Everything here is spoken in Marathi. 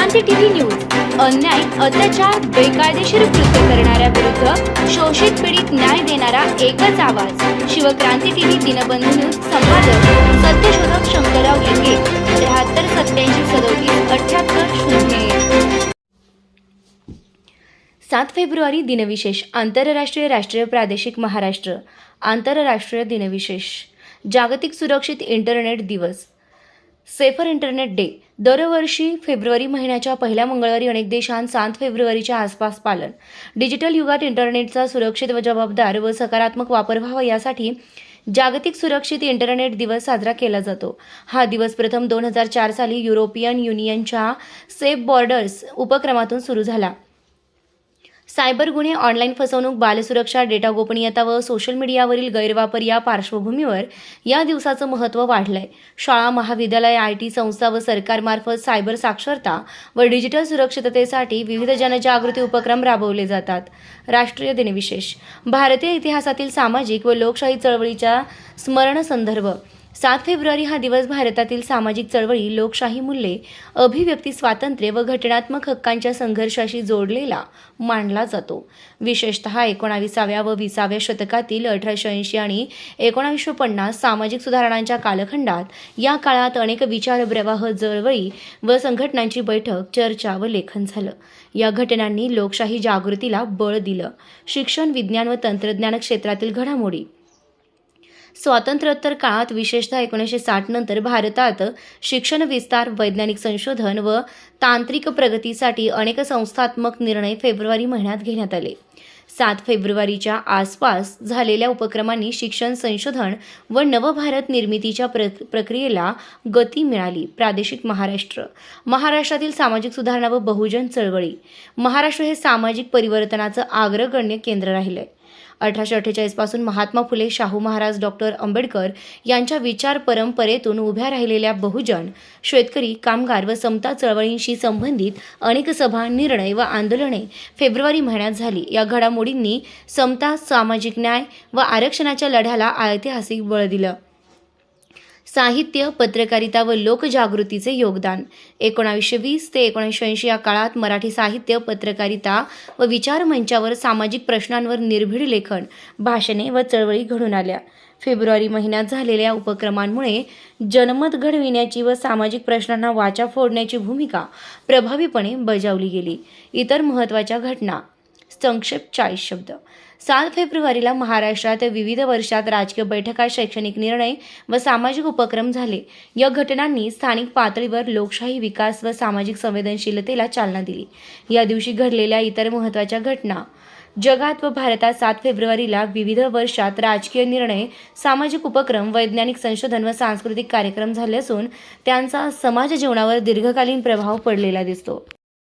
शिवक्रांती टीव्ही न्यूज अन्याय, अत्याचार, बेकायदेशीर कृत्य करणाऱ्या विरुद्ध शोषित पीडित न्याय देणारा एकच आवाज. Shivkranti TV Dinbandhu news. संपादक सत्यशोधक शंकरराव लिंगे. 73 87 37 78 0. 7 फेब्रुवारी दिनविशेष. आंतरराष्ट्रीय राष्ट्रीय प्रादेशिक महाराष्ट्र. आंतरराष्ट्रीय दिनविशेष. जागतिक सुरक्षित इंटरनेट दिवस. Safer internet day. दरवर्षी फेब्रुवारी महिन्याच्या पहिल्या मंगळवारी अनेक देशांत 7 फेब्रुवारीच्या आसपास पालन. डिजिटल युगात इंटरनेटचा सुरक्षित व जबाबदार व सकारात्मक वापर व्हावा यासाठी जागतिक सुरक्षित इंटरनेट दिवस साजरा केला जातो. हा दिवस प्रथम 2004 साली युरोपियन युनियनच्या सेफ बॉर्डर्स उपक्रमातून सुरू झाला. सायबर गुन्हे, ऑनलाईन फसवणूक, बालसुरक्षा, डेटा गोपनीयता व सोशल मीडियावरील गैरवापर या पार्श्वभूमीवर या दिवसाचं महत्त्व वाढलंय. शाळा, महाविद्यालय, IT संस्था व सरकारमार्फत सायबर साक्षरता व डिजिटल सुरक्षिततेसाठी विविध जनजागृती उपक्रम राबवले जातात. राष्ट्रीय दिनविशेष. भारतीय इतिहासातील सामाजिक व लोकशाही चळवळीच्या स्मरण संदर्भ. 7 फेब्रुवारी हा दिवस भारतातील सामाजिक चळवळी, लोकशाही मूल्ये, अभिव्यक्ती स्वातंत्र्य व घटनात्मक हक्कांच्या संघर्षाशी जोडलेला मानला जातो. विशेषतः 19व्या व 20व्या शतकातील 1880 आणि 1950 सामाजिक सुधारणांच्या कालखंडात या काळात अनेक विचार, प्रवाह, चळवळी व संघटनांची बैठक, चर्चा व लेखन झालं. या घटनांनी लोकशाही जागृतीला बळ दिलं. शिक्षण, विज्ञान व तंत्रज्ञान क्षेत्रातील घडामोडी. स्वातंत्र्योत्तर काळात विशेषतः 1960 नंतर भारतात शिक्षण विस्तार, वैज्ञानिक संशोधन व तांत्रिक प्रगतीसाठी अनेक संस्थात्मक निर्णय फेब्रुवारी महिन्यात घेण्यात आले. 7 फेब्रुवारीच्या आसपास झालेल्या उपक्रमांनी शिक्षण, संशोधन व नवभारत निर्मितीच्या प्रक्रियेला गती मिळाली. प्रादेशिक महाराष्ट्र. महाराष्ट्रातील सामाजिक सुधारणा व बहुजन चळवळी. महाराष्ट्र हे सामाजिक परिवर्तनाचं अग्रगण्य केंद्र राहिले. 1848 पासून महात्मा फुले, शाहू महाराज, डॉक्टर आंबेडकर यांच्या विचार परंपरेतून उभ्या राहिलेल्या बहुजन, शेतकरी, कामगार व समता चळवळींशी संबंधित अनेक सभा, निर्णय व आंदोलने फेब्रुवारी महिन्यात झाली. या घडामोडींनी समता, सामाजिक न्याय व आरक्षणाच्या लढ्याला ऐतिहासिक बळ दिलं. साहित्य, पत्रकारिता व लोकजागृतीचे योगदान. 1920 ते 1980 या काळात मराठी साहित्य, पत्रकारिता व विचार मंचावर सामाजिक प्रश्नांवर निर्भीड लेखन, भाषणे व चळवळी घडून आल्या. फेब्रुवारी महिन्यात झालेल्या उपक्रमांमुळे जनमत घडविण्याची व सामाजिक प्रश्नांना वाचा फोडण्याची भूमिका प्रभावीपणे बजावली गेली. इतर महत्त्वाच्या घटना. संक्षेप 40 शब्द. 7 फेब्रुवारीला महाराष्ट्रात विविध वर्षात राजकीय बैठका, शैक्षणिक निर्णय व सामाजिक उपक्रम झाले. या घटनांनी स्थानिक पातळीवर लोकशाही विकास व सामाजिक संवेदनशीलतेला चालना दिली. या दिवशी घडलेल्या इतर महत्त्वाच्या घटना. जगात व भारतात 7 फेब्रुवारीला विविध वर्षात राजकीय निर्णय, सामाजिक उपक्रम, वैज्ञानिक संशोधन व सांस्कृतिक कार्यक्रम झाले असून त्यांचा समाज जीवनावर दीर्घकालीन प्रभाव पडलेला दिसतो.